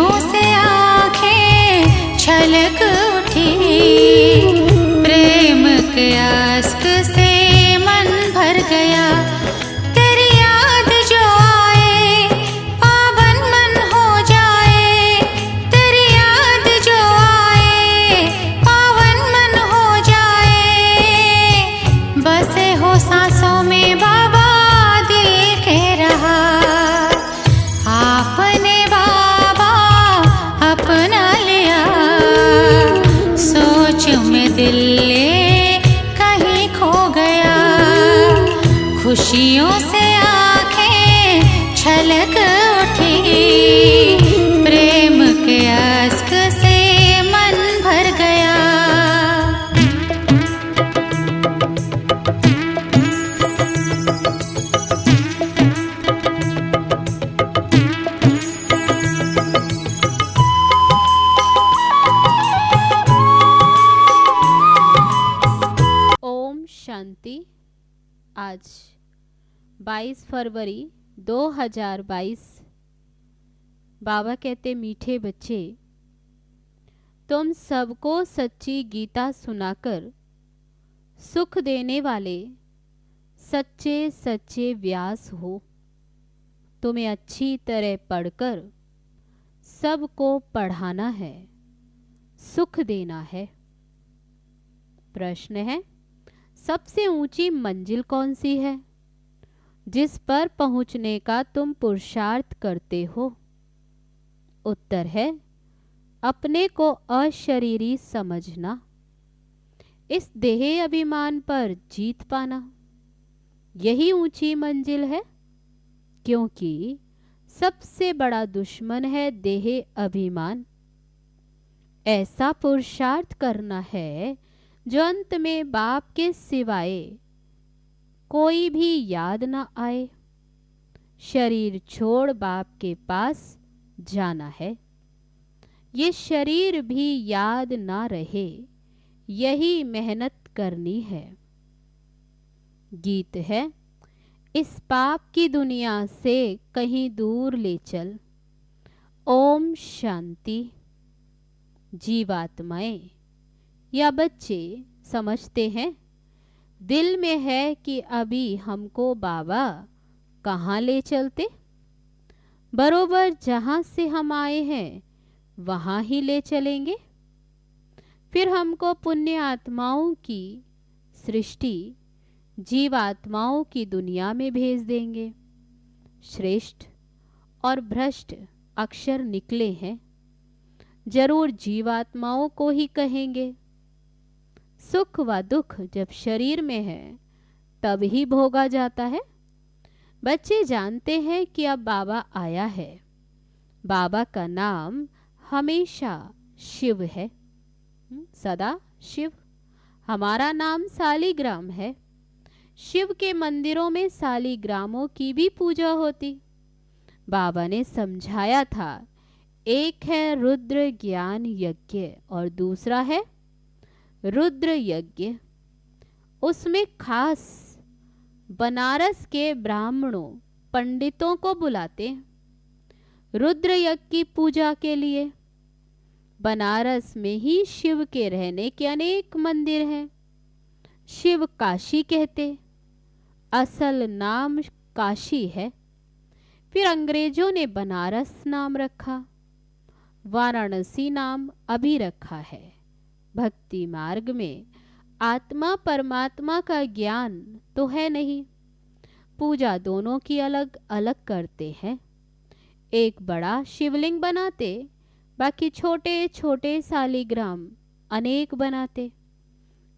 खुशियों से आंखें छलक उठी, प्रेम के आस्क से मन भर गया। तेरी याद जो आए पावन मन हो जाए, तेरी याद जो आए पावन मन हो जाए। बसे हो सांसों में बाबा दिल के रहा, आपने बाबा अपना लिया। सोच में दिल कहीं खो गया, खुशियों से आंखें छलक उठी, प्रेम के आस्क से मन भर गया। ओम शांति। आज 22 फरवरी 2022। बाबा कहते, मीठे बच्चे, तुम सबको सच्ची गीता सुनाकर सुख देने वाले सच्चे सच्चे व्यास हो। तुम्हें अच्छी तरह पढ़कर सबको पढ़ाना है, सुख देना है। प्रश्न है, सबसे ऊंची मंजिल कौन सी है जिस पर पहुंचने का तुम पुरुषार्थ करते हो? उत्तर है, अपने को अशरीरी समझना, इस देह अभिमान पर जीत पाना। यही ऊंची मंजिल है, क्योंकि सबसे बड़ा दुश्मन है देह अभिमान। ऐसा पुरुषार्थ करना है जो अंत में बाप के सिवाय कोई भी याद ना आए। शरीर छोड़ बाप के पास जाना है, ये शरीर भी याद ना रहे, यही मेहनत करनी है। गीत है, इस पाप की दुनिया से कहीं दूर ले चल। ओम शांति। जीवात्माएं या बच्चे समझते हैं, दिल में है कि अभी हमको बाबा कहाँ ले चलते। बरोबर जहाँ से हम आए हैं वहाँ ही ले चलेंगे। फिर हमको पुण्य आत्माओं की सृष्टि जीवात्माओं की दुनिया में भेज देंगे। श्रेष्ठ और भ्रष्ट अक्षर निकले हैं, जरूर जीवात्माओं को ही कहेंगे। सुख व दुख जब शरीर में है तब ही भोगा जाता है। बच्चे जानते हैं कि अब बाबा आया है। बाबा का नाम हमेशा शिव है, सदा शिव। हमारा नाम सालीग्राम है। शिव के मंदिरों में सालीग्रामों की भी पूजा होती। बाबा ने समझाया था, एक है रुद्र ज्ञान यज्ञ और दूसरा है रुद्र यज्ञ। उसमें खास बनारस के ब्राह्मणों पंडितों को बुलाते रुद्र यज्ञ की पूजा के लिए। बनारस में ही शिव के रहने के अनेक मंदिर हैं। शिव काशी कहते, असल नाम काशी है। फिर अंग्रेजों ने बनारस नाम रखा, वाराणसी नाम अभी रखा है। भक्ति मार्ग में आत्मा परमात्मा का ज्ञान तो है नहीं, पूजा दोनों की अलग अलग करते हैं। एक बड़ा शिवलिंग बनाते, बाकी छोटे छोटे सालीग्राम अनेक बनाते।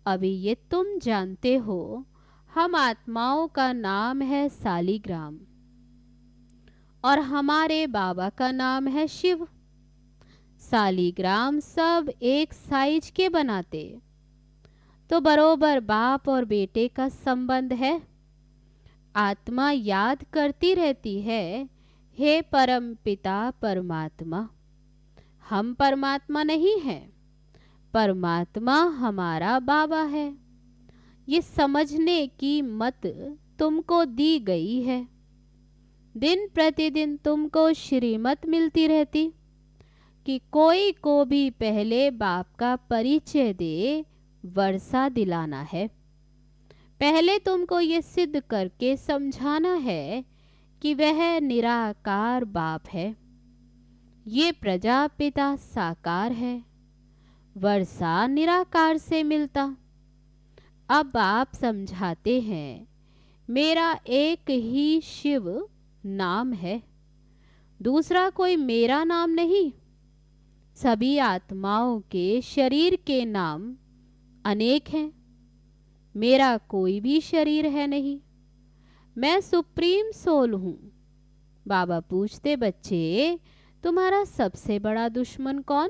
अभी ये तुम जानते हो, हम आत्माओं का नाम है सालीग्राम और हमारे बाबा का नाम है शिव। सालीग्राम सब एक साइज के बनाते, तो बरोबर बाप और बेटे का संबंध है। आत्मा याद करती रहती है, हे परम पिता परमात्मा। हम परमात्मा नहीं हैं, परमात्मा हमारा बाबा है। ये समझने की मत तुमको दी गई है। दिन प्रतिदिन तुमको श्रीमत मिलती रहती, कि कोई को भी पहले बाप का परिचय दे वर्षा दिलाना है। पहले तुमको ये सिद्ध करके समझाना है कि वह निराकार बाप है। ये प्रजापिता साकार है, वर्षा निराकार से मिलता। अब आप समझाते हैं मेरा एक ही शिव नाम है, दूसरा कोई मेरा नाम नहीं। सभी आत्माओं के शरीर के नाम अनेक हैं, मेरा कोई भी शरीर है नहीं। मैं सुप्रीम सोल हूँ। बाबा पूछते, बच्चे तुम्हारा सबसे बड़ा दुश्मन कौन?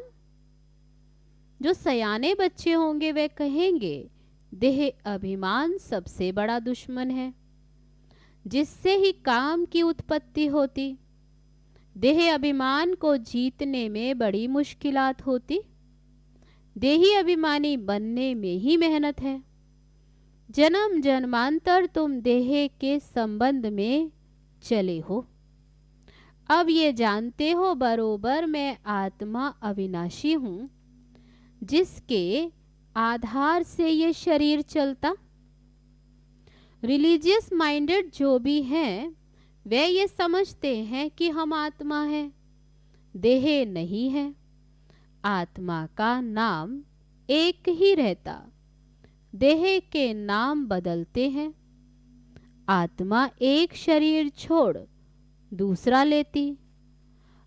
जो सयाने बच्चे होंगे वे कहेंगे देह अभिमान सबसे बड़ा दुश्मन है, जिससे ही काम की उत्पत्ति होती। देह अभिमान को जीतने में बड़ी मुश्किलात होती। देही अभिमानी बनने में ही मेहनत है। जन्म जन्मांतर तुम देह के संबंध में चले हो। अब ये जानते हो बरोबर मैं आत्मा अविनाशी हूँ, जिसके आधार से ये शरीर चलता। रिलीजियस माइंडेड जो भी हैं वे ये समझते हैं कि हम आत्मा हैं, देह नहीं है। आत्मा का नाम एक ही रहता, देह के नाम बदलते हैं। आत्मा एक शरीर छोड़ दूसरा लेती।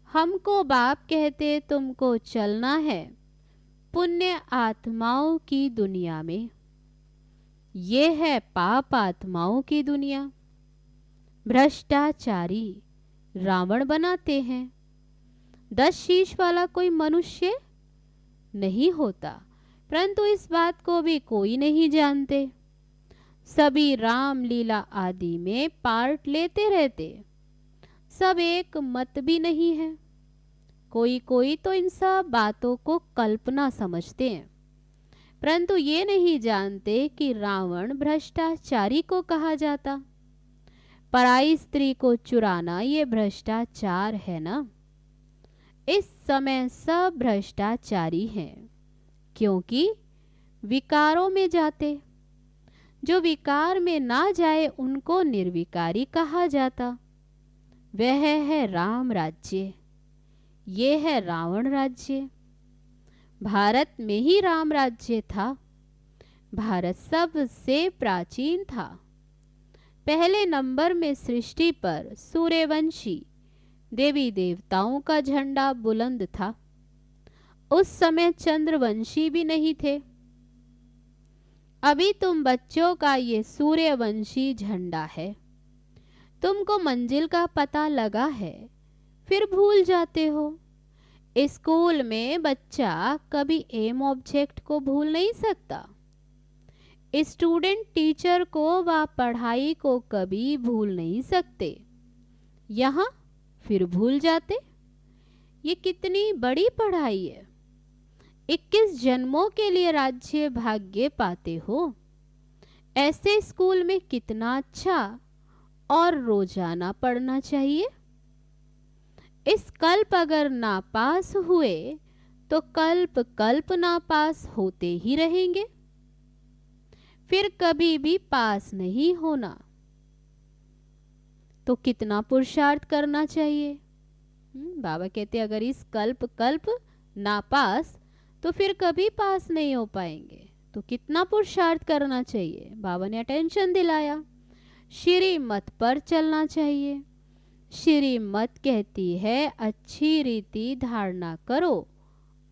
हमको बाप कहते तुमको चलना है पुण्य आत्माओं की दुनिया में। ये है पाप आत्माओं की दुनिया। भ्रष्टाचारी रावण बनाते हैं। 10 शीश वाला कोई मनुष्य नहीं होता, परंतु इस बात को भी कोई नहीं जानते। सभी राम लीला आदि में पार्ट लेते रहते, सब एक मत भी नहीं है। कोई कोई तो इन सब बातों को कल्पना समझते हैं, परंतु ये नहीं जानते कि रावण भ्रष्टाचारी को कहा जाता। पराई स्त्री को चुराना ये भ्रष्टाचार है ना। इस समय सब भ्रष्टाचारी हैं, क्योंकि विकारों में जाते। जो विकार में ना जाए उनको निर्विकारी कहा जाता। वह है राम राज्य, ये है रावण राज्य। भारत में ही राम राज्य था। भारत सबसे प्राचीन था। पहले नंबर में सृष्टि पर सूर्यवंशी देवी देवताओं का झंडा बुलंद था। उस समय चंद्रवंशी भी नहीं थे। अभी तुम बच्चों का ये सूर्यवंशी झंडा है। तुमको मंजिल का पता लगा है, फिर भूल जाते हो। स्कूल में बच्चा कभी एम ऑब्जेक्ट को भूल नहीं सकता। स्टूडेंट टीचर को व पढ़ाई को कभी भूल नहीं सकते। यहाँ फिर भूल जाते। ये कितनी बड़ी पढ़ाई है। 21 जन्मों के लिए राज्य भाग्य पाते हो। ऐसे स्कूल में कितना अच्छा और रोजाना पढ़ना चाहिए। इस कल्प अगर नापास हुए तो कल्प कल्प नापास होते ही रहेंगे, फिर कभी भी पास नहीं होना। तो कितना पुरुषार्थ करना चाहिए। बाबा कहते अगर इस कल्प कल्प नापास तो फिर कभी पास नहीं हो पाएंगे। तो कितना पुरुषार्थ करना चाहिए। बाबा ने अटेंशन दिलाया, श्रीमत पर चलना चाहिए। श्रीमत कहती है अच्छी रीति धारणा करो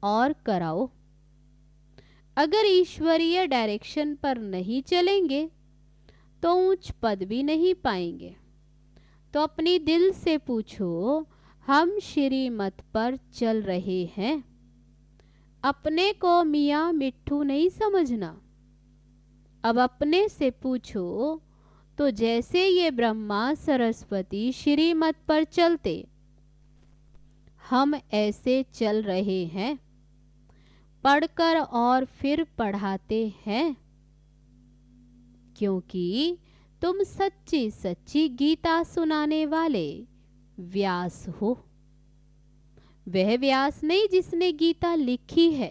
और कराओ। अगर ईश्वरीय डायरेक्शन पर नहीं चलेंगे तो उच्च पद भी नहीं पाएंगे। तो अपनी दिल से पूछो, हम श्रीमत पर चल रहे हैं। अपने को मियाँ मिट्ठू नहीं समझना। अब अपने से पूछो, तो जैसे ये ब्रह्मा सरस्वती श्रीमत पर चलते, हम ऐसे चल रहे हैं। पढ़कर और फिर पढ़ाते हैं, क्योंकि तुम सच्ची सच्ची गीता सुनाने वाले व्यास हो। वह व्यास नहीं जिसने गीता लिखी है।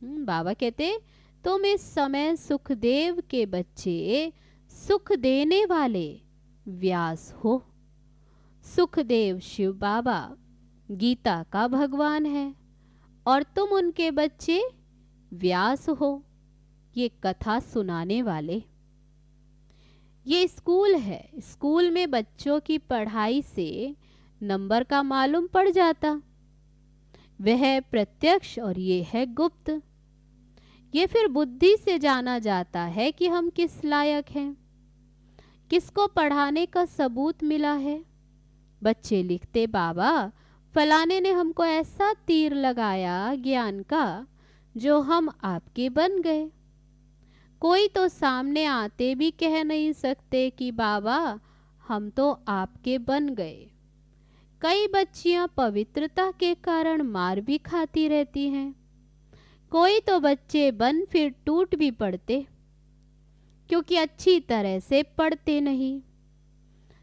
बाबा कहते तुम इस समय सुखदेव के बच्चे, सुख देने वाले व्यास हो। सुखदेव शिव बाबा गीता का भगवान है और तुम उनके बच्चे व्यास हो, ये कथा सुनाने वाले। ये स्कूल है, स्कूल में बच्चों की पढ़ाई से नंबर का मालूम पड़ जाता। वह है प्रत्यक्ष और ये है गुप्त। ये फिर बुद्धि से जाना जाता है कि हम किस लायक हैं, किसको पढ़ाने का सबूत मिला है। बच्चे लिखते, बाबा फलाने ने हमको ऐसा तीर लगाया ज्ञान का जो हम आपके बन गए। कोई तो सामने आते भी कह नहीं सकते कि बाबा हम तो आपके बन गए। कई बच्चियां पवित्रता के कारण मार भी खाती रहती हैं। कोई तो बच्चे बन फिर टूट भी पड़ते क्योंकि अच्छी तरह से पढ़ते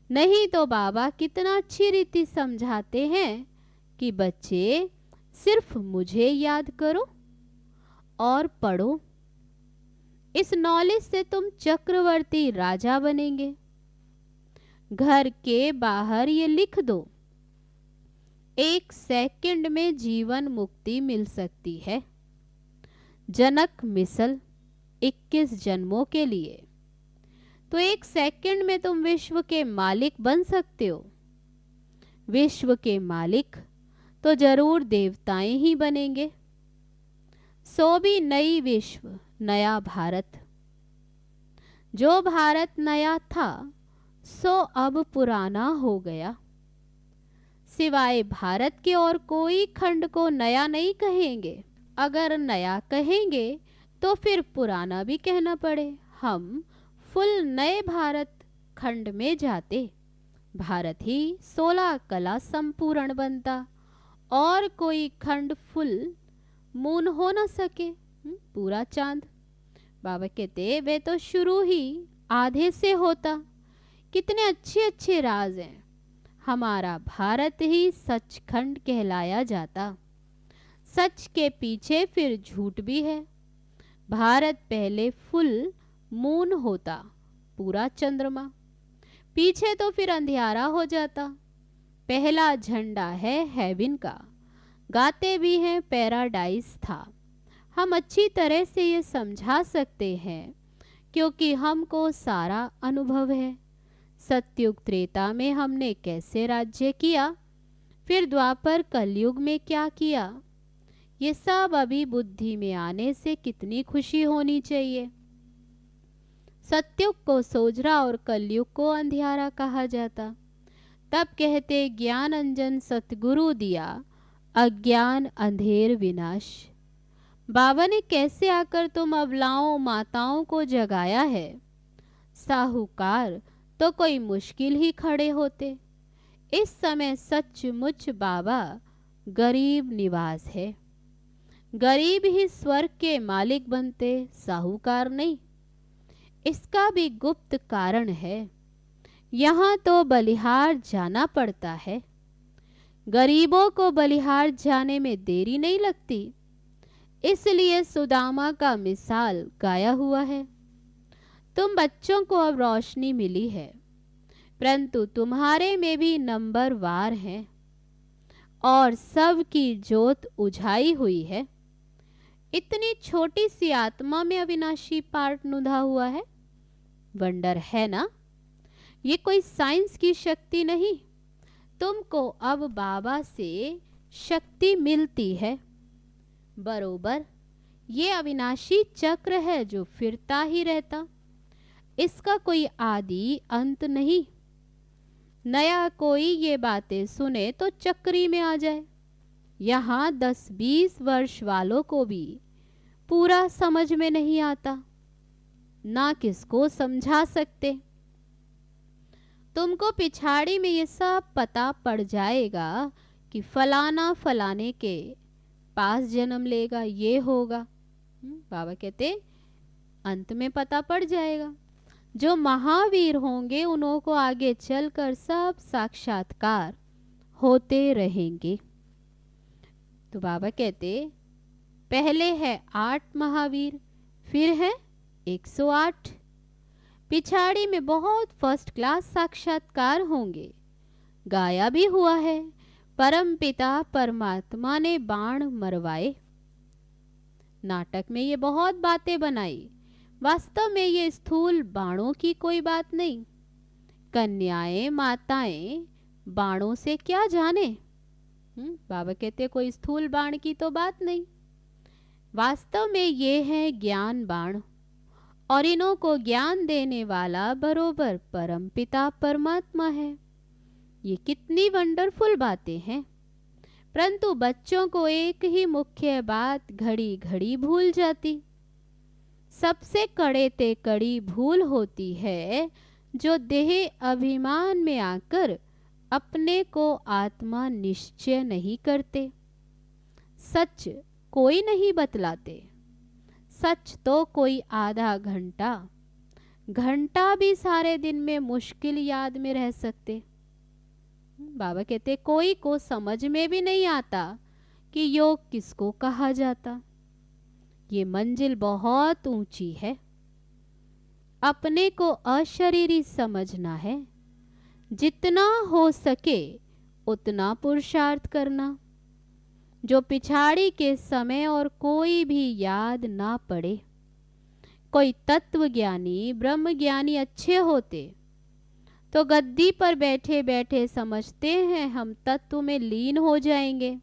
नहीं तो बाबा कितना अच्छी रीति समझाते हैं कि बच्चे सिर्फ मुझे याद करो और पढ़ो। इस नॉलेज से तुम चक्रवर्ती राजा बनेंगे। घर के बाहर ये लिख दो, 1 सेकंड में जीवन मुक्ति मिल सकती है। जनक मिसल 21 जन्मों के लिए, तो 1 सेकंड में तुम विश्व के मालिक बन सकते हो। विश्व के मालिक तो जरूर देवताएं ही बनेंगे। सो भी नई विश्व, नया भारत। जो भारत नया था सो अब पुराना हो गया। सिवाय भारत के और कोई खंड को नया नहीं कहेंगे। अगर नया कहेंगे तो फिर पुराना भी कहना पड़े। हम फुल नए भारत खंड में जाते, भारत ही 16 कला संपूर्ण बनता और कोई खंड फुल मून हो न सके, पूरा चांद। बाबा कहते वे तो शुरू ही आधे से होता। कितने अच्छे अच्छे राज हैं। हमारा भारत ही सचखंड कहलाया जाता। सच के पीछे फिर झूठ भी है। भारत पहले फुल मून होता, पूरा चंद्रमा, पीछे तो फिर अंधियारा हो जाता। पहला झंडा है हेवन का, गाते भी हैं पैराडाइज था। हम अच्छी तरह से ये समझा सकते हैं क्योंकि हमको सारा अनुभव है। सतयुग त्रेता में हमने कैसे राज्य किया, फिर द्वापर कलयुग में क्या किया, ये सब अभी बुद्धि में आने से कितनी खुशी होनी चाहिए। सतयुग को सोजरा और कलयुग को अंधियारा कहा जाता। तब कहते ज्ञान अंजन सतगुरु दिया, अज्ञान अंधेर विनाश। बाबा ने कैसे आकर तुम अबलाओं माताओं को जगाया है। साहूकार तो कोई मुश्किल ही खड़े होते। इस समय सचमुच बाबा गरीब निवास है। गरीब ही स्वर्ग के मालिक बनते, साहूकार नहीं। इसका भी गुप्त कारण है। यहाँ तो बलिहार जाना पड़ता है। गरीबों को बलिहार जाने में देरी नहीं लगती, इसलिए सुदामा का मिसाल गाया हुआ है। तुम बच्चों को अब रोशनी मिली है, परंतु तुम्हारे में भी नंबर वार हैं और सब की जोत उझाई हुई है। इतनी छोटी सी आत्मा में अविनाशी पार्ट नुधा हुआ है। वंडर है ना। ये कोई साइंस की शक्ति नहीं। तुमको अब बाबा से शक्ति मिलती है। बरोबर ये अविनाशी चक्र है जो फिरता ही रहता। इसका कोई आदि अंत नहीं। नया कोई ये बातें सुने तो चक्री में आ जाए। यहाँ 10-20 वर्ष वालों को भी पूरा समझ में नहीं आता, ना किसको समझा सकते। तुमको पिछाड़ी में ये सब पता पड़ जाएगा कि फलाना फलाने के पास जन्म लेगा, ये होगा। बाबा कहते अंत में पता पड़ जाएगा। जो महावीर होंगे उन्हों को आगे चलकर सब साक्षात्कार होते रहेंगे। तो बाबा कहते पहले है 8 महावीर, फिर है 108, पिछाड़ी में बहुत फर्स्ट क्लास साक्षात्कार होंगे। गाया भी हुआ है, परम पिता परमात्मा ने बाण मरवाए। नाटक में ये बहुत बातें बनाई, वास्तव में ये स्थूल बाणों की कोई बात नहीं। कन्याएं माताएं बाणों से क्या जाने। बाबा कहते कोई स्थूल बाण की तो बात नहीं, वास्तव में ये है ज्ञान बाण, और इन्हों को ज्ञान देने वाला बरोबर परम पिता परमात्मा है। ये कितनी वंडरफुल बातें हैं, परंतु बच्चों को एक ही मुख्य बात घड़ी घड़ी भूल जाती। सबसे कड़े ते कड़ी भूल होती है जो देह अभिमान में आकर अपने को आत्मा निश्चय नहीं करते, सच कोई नहीं बतलाते। सच तो कोई आधा घंटा घंटा भी सारे दिन में मुश्किल याद में रह सकते। बाबा कहते कोई को समझ में भी नहीं आता कि योग किसको कहा जाता। ये मंजिल बहुत ऊंची है। अपने को अशरीरी समझना है, जितना हो सके उतना पुरुषार्थ करना, जो पिछाड़ी के समय और कोई भी याद ना पड़े। कोई तत्वज्ञानी ब्रह्मज्ञानी अच्छे होते तो गद्दी पर बैठे बैठे समझते हैं हम तत्व में लीन हो जाएंगे,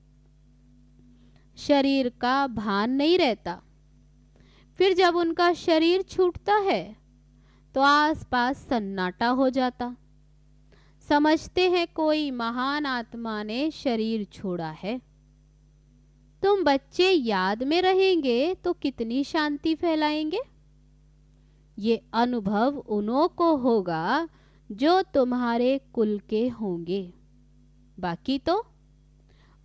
शरीर का भान नहीं रहता। फिर जब उनका शरीर छूटता है तो आसपास सन्नाटा हो जाता, समझते हैं कोई महान आत्मा ने शरीर छोड़ा है। तुम बच्चे याद में रहेंगे तो कितनी शांति फैलाएंगे। ये अनुभव उन्हों को होगा जो तुम्हारे कुल के होंगे, बाकी तो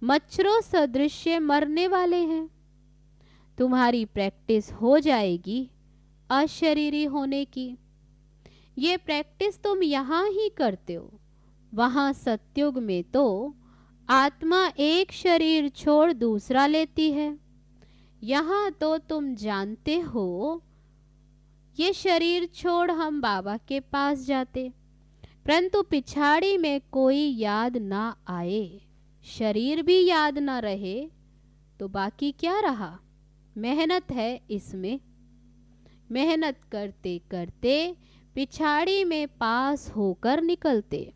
मच्छरों सदृश मरने वाले हैं। तुम्हारी प्रैक्टिस हो जाएगी अशरीरी होने की। ये प्रैक्टिस तुम यहाँ ही करते हो, वहाँ सतयुग में तो आत्मा एक शरीर छोड़ दूसरा लेती है। यहाँ तो तुम जानते हो ये शरीर छोड़ हम बाबा के पास जाते, परंतु पिछाड़ी में कोई याद ना आए, शरीर भी याद ना रहे तो बाकी क्या रहा। मेहनत है इसमें, मेहनत करते करते पिछाड़ी में पास होकर निकलते।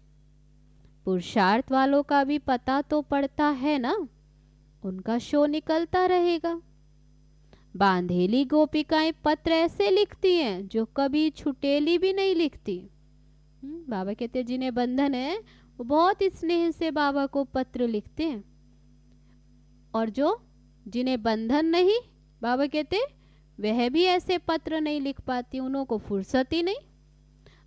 पुरुषार्थ वालों का भी पता तो पड़ता है ना, उनका शो निकलता रहेगा। बांधेली गोपिकाएं पत्र ऐसे लिखती हैं जो कभी छुटेली भी नहीं लिखती। बाबा कहते जिन्हें बंधन है वो बहुत स्नेह से बाबा को पत्र लिखते हैं, और जो जिन्हें बंधन नहीं, बाबा कहते वह भी ऐसे पत्र नहीं लिख पाती, उन्हों को फुर्सत ही नहीं।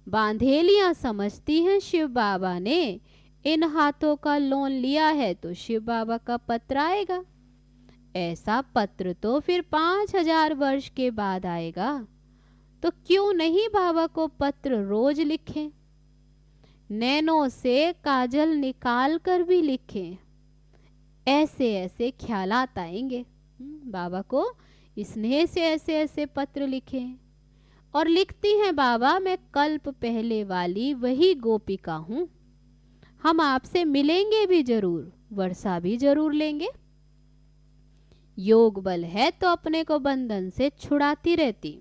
बांधेलियां समझती हैं शिव बाबा ने इन हाथों का लोन लिया है तो शिव बाबा का पत्र आएगा। ऐसा पत्र तो फिर 5000 वर्ष के बाद आएगा, तो क्यों नहीं बाबा को पत्र रोज लिखें, नैनों से काजल निकाल कर भी लिखें। ऐसे ऐसे ख्यालात आएंगे। बाबा को स्नेह से ऐसे ऐसे पत्र लिखें। और लिखती हैं बाबा मैं कल्प पहले वाली वही गोपिका हूँ, हम आपसे मिलेंगे भी जरूर, वर्षा भी जरूर लेंगे। योग बल है तो अपने को बंधन से छुड़ाती रहती,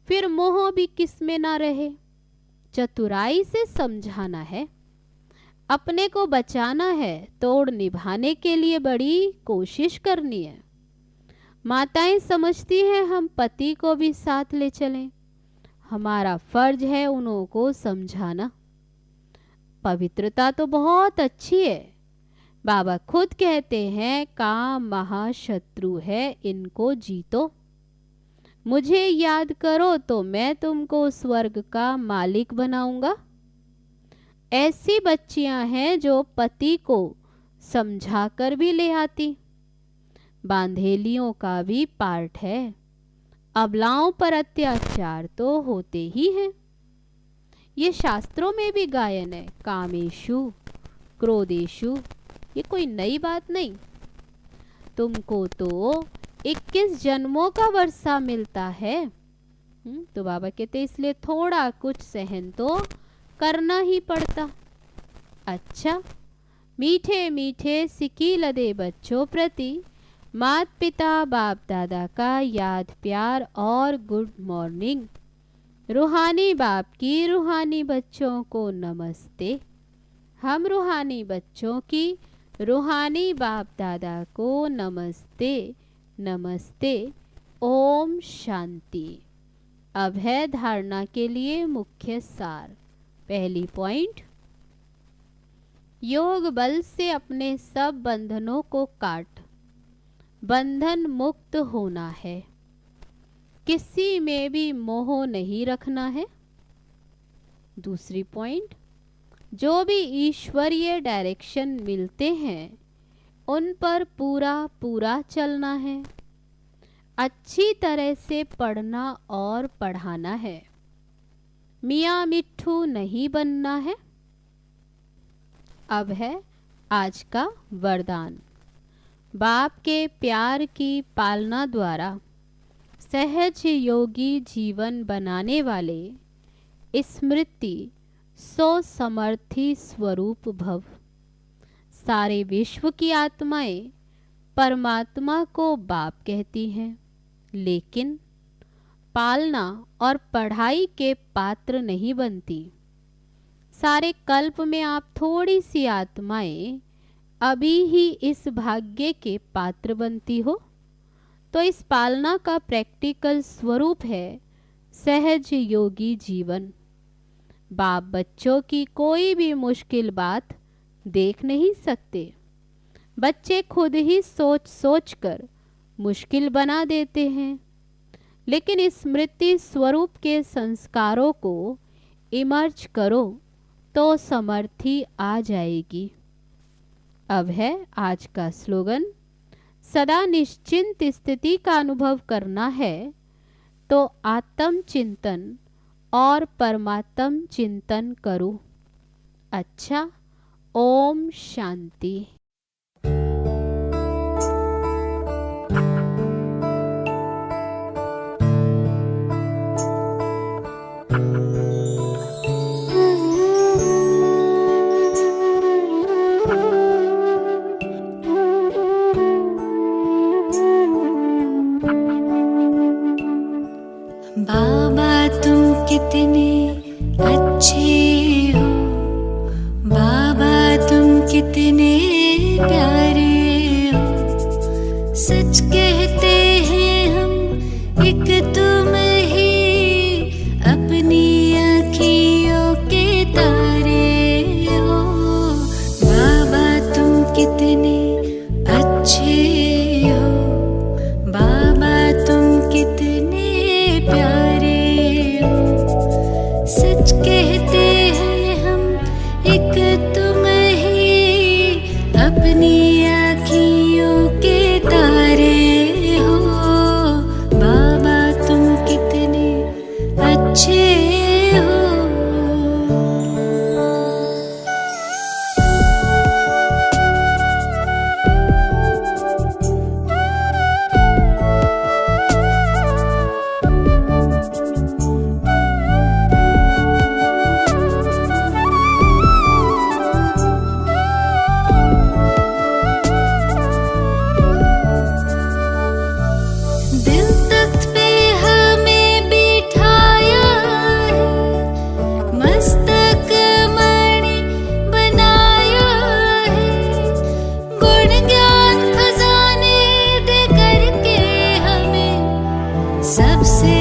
फिर मोह भी किस में ना रहे। चतुराई से समझाना है, अपने को बचाना है, तोड़ निभाने के लिए बड़ी कोशिश करनी है। माताएं समझती हैं हम पति को भी साथ ले चलें, हमारा फर्ज है उन्हों को समझाना। पवित्रता तो बहुत अच्छी है, बाबा खुद कहते हैं काम महाशत्रु है, इनको जीतो। मुझे याद करो तो मैं तुमको स्वर्ग का मालिक बनाऊंगा। ऐसी बच्चियां हैं जो पति को समझा कर भी ले आती। बांधेलियों का भी पार्ट है, अबलाओं पर अत्याचार तो होते ही हैं। ये शास्त्रों में भी गायन है, कामेशु क्रोधेशु, ये कोई नई बात नहीं। तुमको तो 21 जन्मों का वर्षा मिलता है। तो बाबा कहते इसलिए थोड़ा कुछ सहन तो करना ही पड़ता। अच्छा, मीठे मीठे सिकी लदे बच्चों प्रति मात पिता बाप दादा का याद प्यार और गुड मॉर्निंग। रूहानी बाप की रूहानी बच्चों को नमस्ते। हम रूहानी बच्चों की रूहानी बाप दादा को नमस्ते नमस्ते। ओम शांति। अब है धारणा के लिए मुख्य सार। पहली पॉइंट, योग बल से अपने सब बंधनों को काट बंधन मुक्त होना है। किसी में भी मोह नहीं रखना है। दूसरी पॉइंट, जो भी ईश्वरीय डायरेक्शन मिलते हैं उन पर पूरा पूरा चलना है। अच्छी तरह से पढ़ना और पढ़ाना है। मियाँ मिट्ठू नहीं बनना है। अब है आज का वरदान। बाप के प्यार की पालना द्वारा सहज योगी जीवन बनाने वाले स्मृति सो समर्थी स्वरूप भव। सारे विश्व की आत्माएं परमात्मा को बाप कहती हैं, लेकिन पालना और पढ़ाई के पात्र नहीं बनती। सारे कल्प में आप थोड़ी सी आत्माएं अभी ही इस भाग्य के पात्र बनती हो। तो इस पालना का प्रैक्टिकल स्वरूप है सहज योगी जीवन। बाप बच्चों की कोई भी मुश्किल बात देख नहीं सकते। बच्चे खुद ही सोच सोच कर मुश्किल बना देते हैं, लेकिन स्मृति स्वरूप के संस्कारों को इमर्ज करो तो समर्थी आ जाएगी। अब है आज का स्लोगन। सदा निश्चिंत स्थिति का अनुभव करना है तो आत्म चिंतन और परमात्म चिंतन करो। अच्छा, ओम शांति। बाबा तुम कितने अच्छे हो, बाबा तुम कितने प्यारे हो। सच कहते हैं हम एक तुम ही अपनी आँखियों के तारे हो। बाबा तुम कितने अच्छे हो, बाबा तुम कितने प्यारे हो। सच कहते हैं हम एक तुम ही अपनी आँखियों के तारे हो। बाबा तुम कितने अच्छे हो। दिल तख्त पे हमें बिठाया है, मस्तक मणि बनाया है। गुण ज्ञान खजाने दे करके हमें सबसे